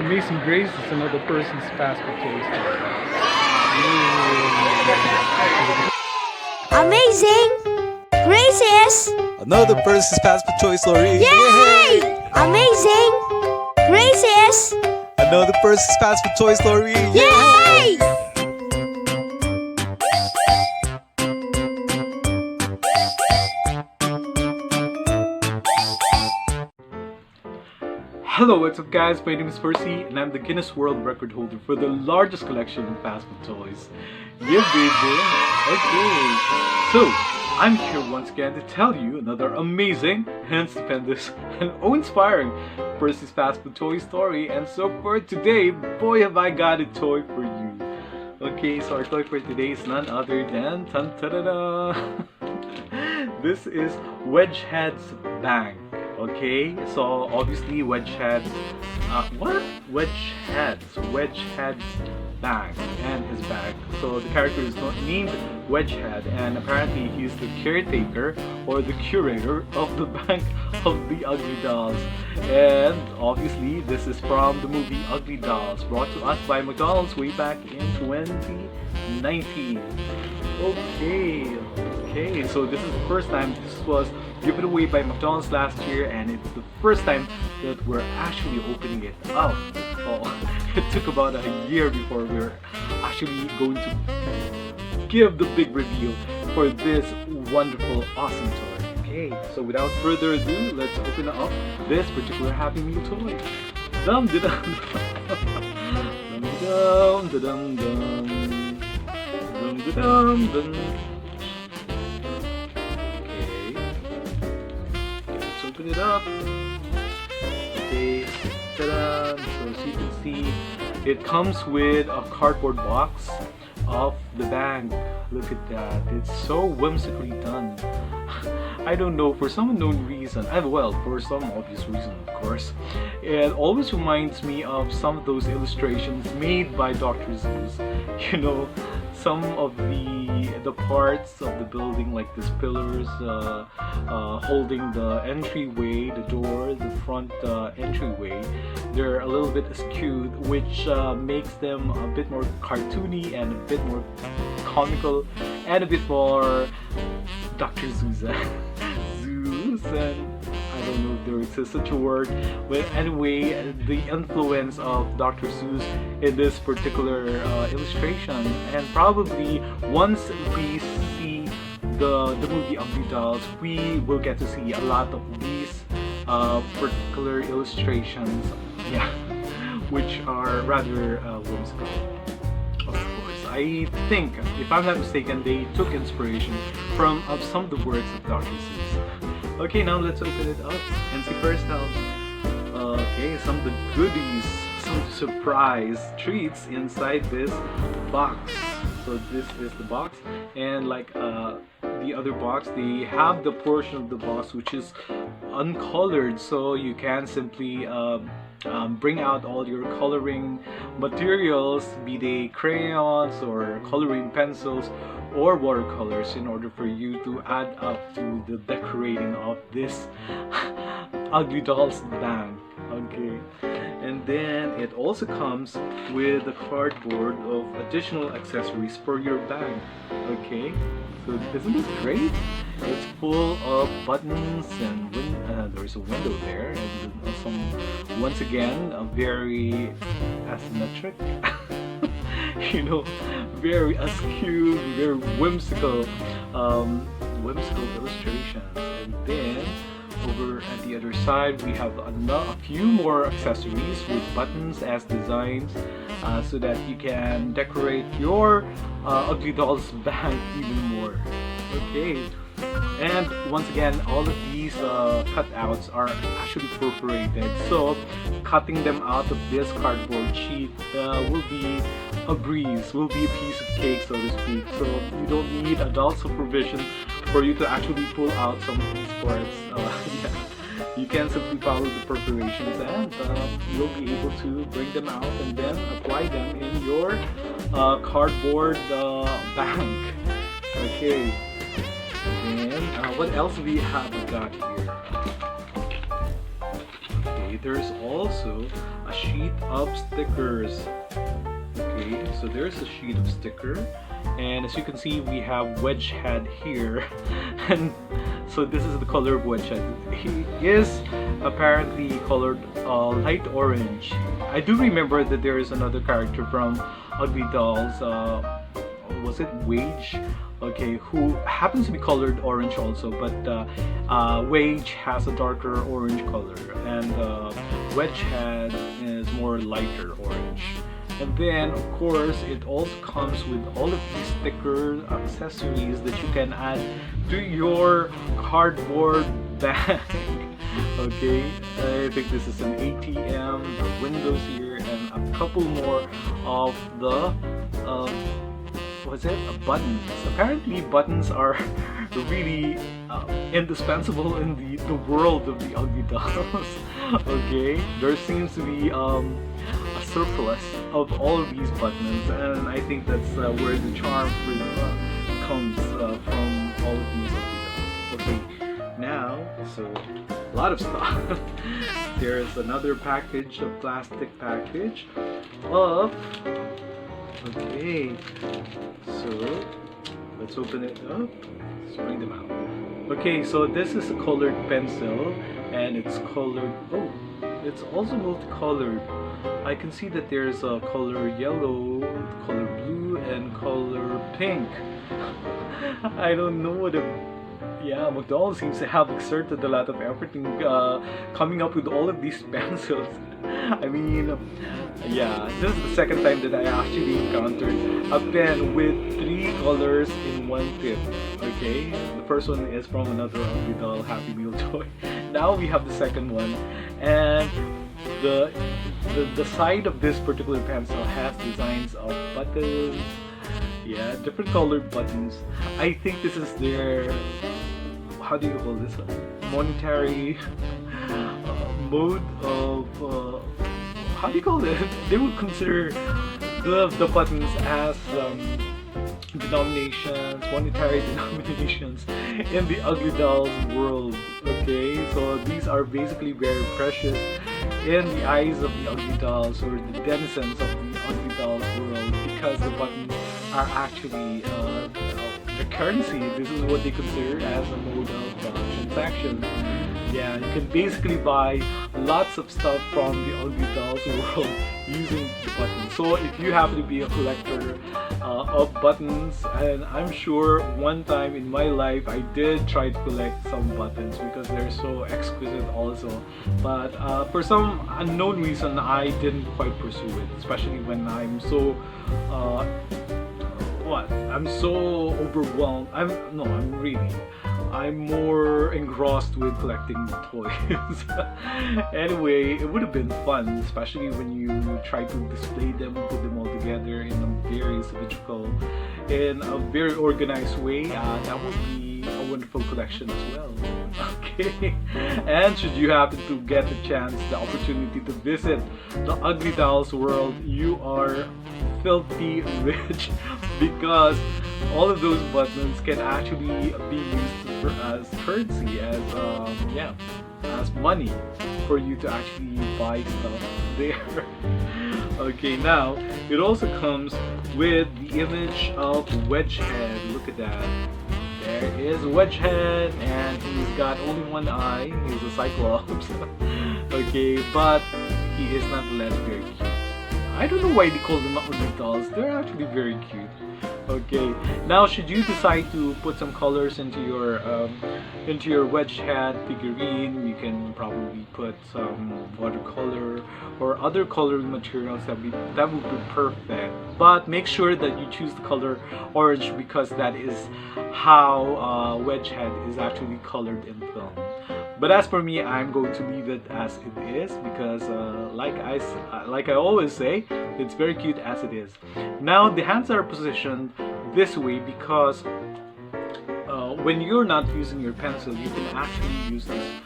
Amazing Grace is another person's fast food choice. Amazing Grace is Another person's fast food choice, Lori. Yay! Amazing Grace is Another person's fast food choice, Lori. Yay! Hello, what's up guys? My name is Percy and I'm the Guinness World Record holder for the largest collection of fast food toys. Yeah, baby! Okay, so I'm here once again to tell you another amazing, and stupendous, and inspiring Percy's fast food toy story. And so for today, boy have I got a toy for you. Okay, so our toy for today is none other than this is Wedgehead's Bank. Okay, so obviously Wedgehead's Wedgehead's bag and his bag. So the character is not named Wedgehead, and apparently he's the caretaker or the curator of the bank of the Uglydolls. And obviously this is from the movie Uglydolls, brought to us by McDonald's way back in 2019. Okay, so this is the first time this was given away by McDonald's last year, and it's the first time that we're actually opening it up. Oh, it took about a year before we're actually going to give the big reveal for this wonderful, awesome toy. Okay, so without further ado, let's open up this particular Happy Meal toy. Dum da dum dum dum dum dum dum dum. Open it up. Okay, ta-da! So as you can see, it comes with a cardboard box of the bank. Look at that, it's so whimsically done. I don't know, for some unknown reason, well, for some obvious reason of course, it always reminds me of some of those illustrations made by Dr. Seuss. You know, some of the parts of the building, like these pillars holding the entryway, the door, the front entryway, they're a little bit skewed, which makes them a bit more cartoony and a bit more comical and a bit more Dr. Seuss. Zeus, and I don't know if there exists such a word, but anyway, the influence of Dr. Seuss in this particular illustration. And probably once we see the movie Uglydolls, we will get to see a lot of these particular illustrations, yeah, which are rather whimsical. Of course, I think, if I'm not mistaken, they took inspiration from some of the works of Dr. Seuss. Okay, now let's open it up and see first out. Okay, some of the goodies, some surprise treats inside this box. So this is the box, and like the other box, they have the portion of the box which is uncolored, so you can simply bring out all your coloring materials, be they crayons or coloring pencils or watercolors, in order for you to add up to the decorating of this Uglydolls bank. Okay, and then it also comes with a cardboard of additional accessories for your bag. Okay, so isn't it great? It's full of buttons, and there's a window there, and some, once again, a very asymmetric you know, very askew, very whimsical illustrations. And then over at the other side, we have a few more accessories with buttons as designs, so that you can decorate your Uglydolls bag even more. Okay, and once again, all of these cutouts are actually perforated, so cutting them out of this cardboard sheet will be a breeze, will be a piece of cake, so to speak. So you don't need adult supervision for you to actually pull out some of these parts. Yeah. You can simply follow the perforations, and you'll be able to bring them out and then apply them in your cardboard bank. Okay, and what else we have got here? Okay, Okay, there's also a sheet of stickers. Okay, so there's a sheet of sticker, and as you can see, we have Wedgehead here, and so this is the color of Wedgehead. He is apparently colored light orange. I do remember that there is another character from Uglydolls. Was it Wage? Okay, who happens to be colored orange also, but Wage has a darker orange color, and Wedgehead is more lighter orange. And then, of course, it also comes with all of these sticker accessories that you can add to your cardboard bag. Okay, I think this is an ATM, the windows here, and a couple more of the buttons. Apparently buttons are really indispensable in the world of the Uglydolls. Okay, there seems to be a surplus of all of these buttons, and I think that's where the charm comes from all of these Uglydolls. Okay, now, so a lot of stuff. There's another package, a plastic package of. Okay, so let's open it up. Let's bring them out. Okay, so this is a colored pencil, and it's colored. Oh, it's also multicolored. I can see that there's a color yellow, color blue, and color pink. I don't know what yeah, McDonald's seems to have exerted a lot of effort in coming up with all of these pencils. I mean, yeah, this is the second time that I actually encountered a pen with 3 colors in one tip. Okay, the first one is from another Uglydolls Happy Meal toy. Now we have the second one, and the side of this particular pencil has designs of buttons. Yeah, different colored buttons. I think this is their, how do you call this, monetary mode of how do you call it? They would consider the buttons as denominations, monetary denominations in the Uglydolls world. Okay, so these are basically very precious in the eyes of the Uglydolls, or the denizens of the Uglydolls world, because the buttons are actually the currency. This is what they consider as a mode of transaction. Yeah, you can basically buy lots of stuff from the Uglydolls world using the buttons. So if you happen to be a collector of buttons, and I'm sure one time in my life I did try to collect some buttons because they're so exquisite also, but for some unknown reason I didn't quite pursue it, especially when I'm so I'm so overwhelmed. I'm more engrossed with collecting toys. Anyway, it would have been fun, especially when you try to display them, put them all together in a very symmetrical, in a very organized way. That would be a wonderful collection as well. Okay, and should you happen to get the chance, the opportunity to visit the Uglydolls world, you are filthy rich, because all of those buttons can actually be used as currency, as money for you to actually buy stuff there. Okay, now it also comes with the image of Wedgehead. Look at that. There is Wedgehead, and he's got only one eye. He's a cyclops. Okay, but he is nonetheless very cute. I don't know why they call them Uglydolls. They're actually very cute. Okay, now should you decide to put some colors into your Wedgehead figurine, you can probably put some watercolor or other coloring materials that would be perfect. But make sure that you choose the color orange, because that is how Wedgehead is actually colored in film. But as for me, I'm going to leave it as it is, because like I always say, it's very cute as it is. Now the hands are positioned this way because when you're not using your pencil, you can actually use this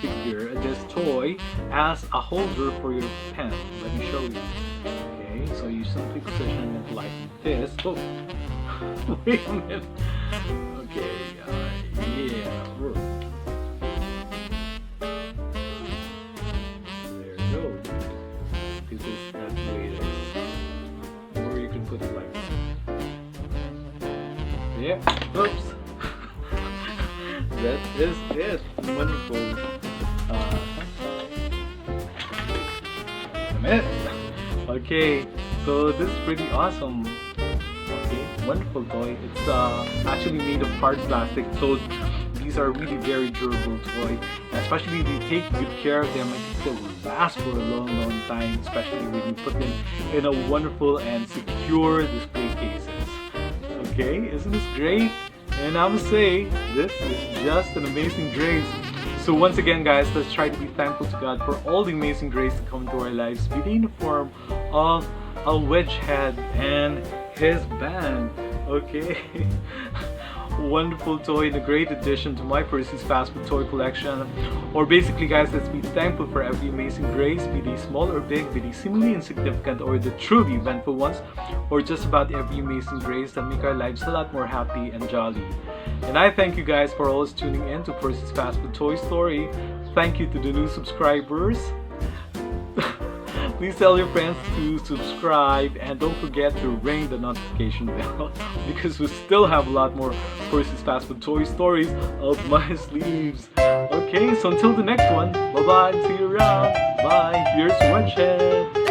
figure, this toy, as a holder for your pen. Let me show you. Okay, so you simply position it like this. Oh, wait a minute. Okay, yeah. because that's the way it is. Or you can put it like that. Yeah, oops. That is it. Wonderful. Okay, so this is pretty awesome. Okay, wonderful toy. It's actually made of hard plastic, so these are really very durable toy. Especially if you take good care of them, I think they will last for a long time, especially when you put them in a wonderful and secure display cases. Okay, isn't this great? And I must say, this is just an amazing grace. So once again guys, let's try to be thankful to God for all the amazing grace that come into our lives, be they in the form of a Wedgehead and his band. Okay. Wonderful toy and a great addition to my Percy's Fast Food toy collection. Or basically guys, let's be thankful for every amazing grace, be they small or big, be they seemingly insignificant or the truly eventful ones, or just about every amazing grace that make our lives a lot more happy and jolly. And I thank you guys for always tuning in to Percy's Fast Food Toy Story. Thank you to the new subscribers. Please tell your friends to subscribe and don't forget to ring the notification bell because we still have a lot more Percy's Fast Food Toy Stories up my sleeves. Okay, so until the next one, bye bye, see you around. Bye, here's Wedgehead.